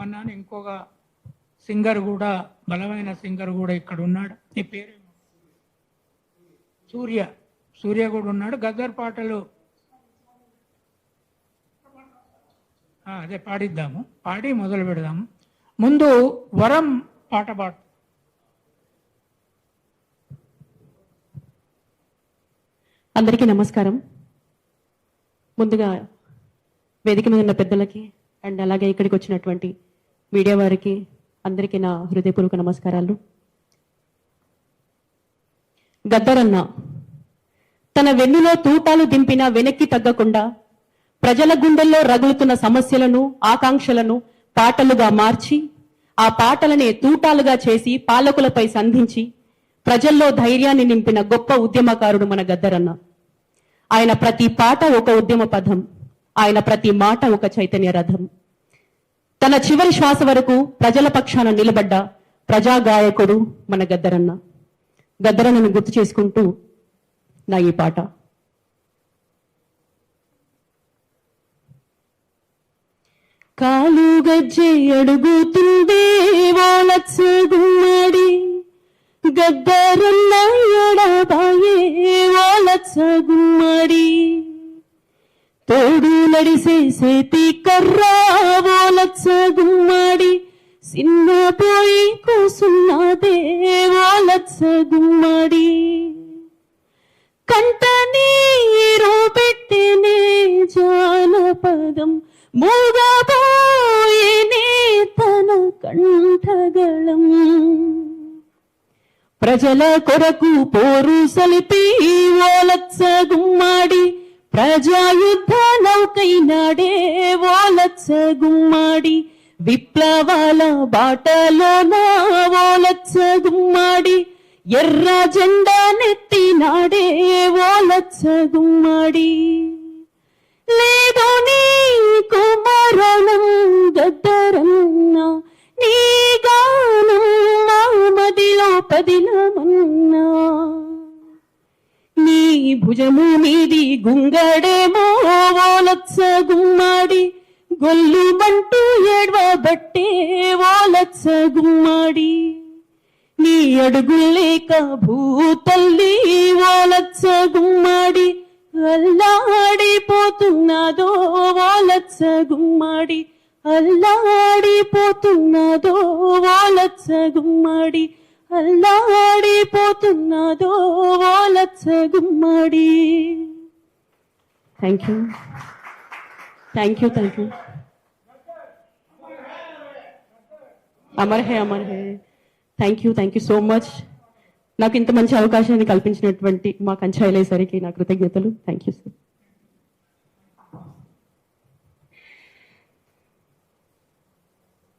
అన్నాను. ఇంకొక సింగర్ కూడా, బలమైన సింగర్ కూడా ఇక్కడ ఉన్నాడు. నీ పేరేమో? సూర్య. సూర్య కూడా ఉన్నాడు. గద్దర్ పాటలు అదే పాడిద్దాము, పాడి మొదలు పెడదాము. ముందు వరం పాట పాడు. అందరికీ నమస్కారం. ముందుగా వేదిక మీద ఉన్న పెద్దలకి అండ్ అలాగే ఇక్కడికి వచ్చినటువంటి మీడియా వారికి అందరికీ నా హృదయపూర్వక నమస్కారాలు. గద్దరన్న తన వెన్నులో తూటాలు దింపిన వెనక్కి తగ్గకుండా ప్రజల గుండెల్లో రగులుతున్న సమస్యలను, ఆకాంక్షలను పాటలుగా మార్చి ఆ పాటలనే తూటాలుగా చేసి పాలకులపై సంధించి ప్రజల్లో ధైర్యాన్ని నింపిన గొప్ప ఉద్యమకారుడు మన గద్దరన్న. ఆయన ప్రతి పాట ఒక ఉద్యమ పదం, ఆయన ప్రతి మాట ఒక చైతన్య రథం. తన చివరి శ్వాస వరకు ప్రజల పక్షాన నిలబడ్డ ప్రజాగాయకుడు మన గద్దరన్న. గద్దరన్నను గుర్తు చేసుకుంటూ నా ఈ పాట. కాలు గజ్జె అడుగుతుందే ఓలచ్చ గుమ్మడి, గద్దరన్న ఎడబాయే ఓలచ్చ గుమ్మడి, తోడు నడిసే సేతి కర్రా ఓలచ్చ గుమ్మడి, సిన్న పోయి కూసున్నదే ఓలచ్చ గుమ్మడి, కంట నీరు పెట్టినే జానపదం మూగబోయేనే తన కంఠగళం, ప్రజల కొరకు పోరు సలిపి ఓలచ్చ గుమ్మడి, ప్రజాయుద్ధ నౌకైనాడే ఓలచ్చ గుమ్మడి, విప్లవాల బాటలోన ఓలచ్చ గుమ్మడి, ఎర్ర జెండా నెత్తినాడే ఓలచ్చ గుమ్మడి, లేదు నీకు మరణం గద్దరన్న, నీ గానం మా మదిలో పదిలమన్నా, నీ భుజము మీది గుంగడేమో ఓలచ్చ గుమ్మడి, గొల్లు మంటూ ఏడ్వబట్టే ఓలచ్చ గుమ్మడి, నీ అడుగులేక భూతల్లి ఓలచ్చ గుమ్మడి, అల్లాడిపోతున్నదో ఓలచ్చ గుమ్మడి, అల్లాడిపోతున్నదో ఓలచ్చ గుమ్మడి, అల్లాడిపోతున్నదో ఓలచ్చ గుమ్మడి. Thank you, thank you, thank you. Amar హే, అమర్ హే. Thank you, thank you so much. నాకు ఇంత మంచి అవకాశాన్ని కల్పించినటువంటి మా కంచాయిలేసరికి నా కృతజ్ఞతలు. Thank you sir.